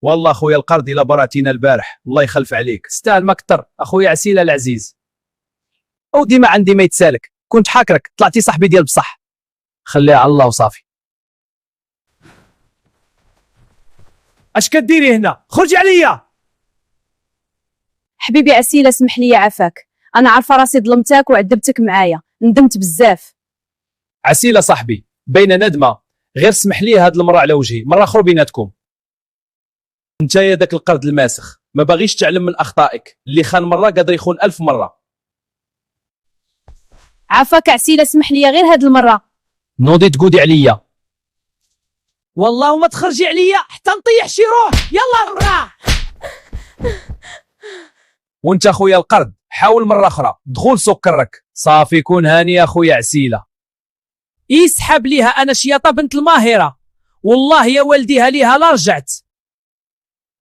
والله خويا القرد الا براتينا البارح الله يخلف عليك. تستاهل ما كتر اخويا عسيله العزيز. او ديما عندي ما يتسالك، كنت حاكرك طلعتي صاحبي ديال بصح. خليها على الله وصافي. اش كديري هنا؟ خرجي عليا. حبيبي عسيلة اسمح لي عافاك، انا عارفه راسي ظلمتك وعذبتك معايا، ندمت بزاف. عسيله صاحبي بين ندمه، غير سمح لي هاد المره على وجهي، مره اخرى بيناتكم. انت يا داك القرد الماسخ ما باغيش تعلم من اخطائك، اللي خان مره قادر يخون 1000 مره. عافاك عسيلة اسمح لي غير هاد المره. نوضي تقودي عليا. والله وما تخرجي عليا حتى نطيح شي روح. يلا برا. وانت اخويا القرد حاول مره اخرى دخول سكرك. صافي كون هاني يا خويا عسيله. يسحب ليها انا شياطه بنت الماهره، والله يا والديها ليها لا رجعت.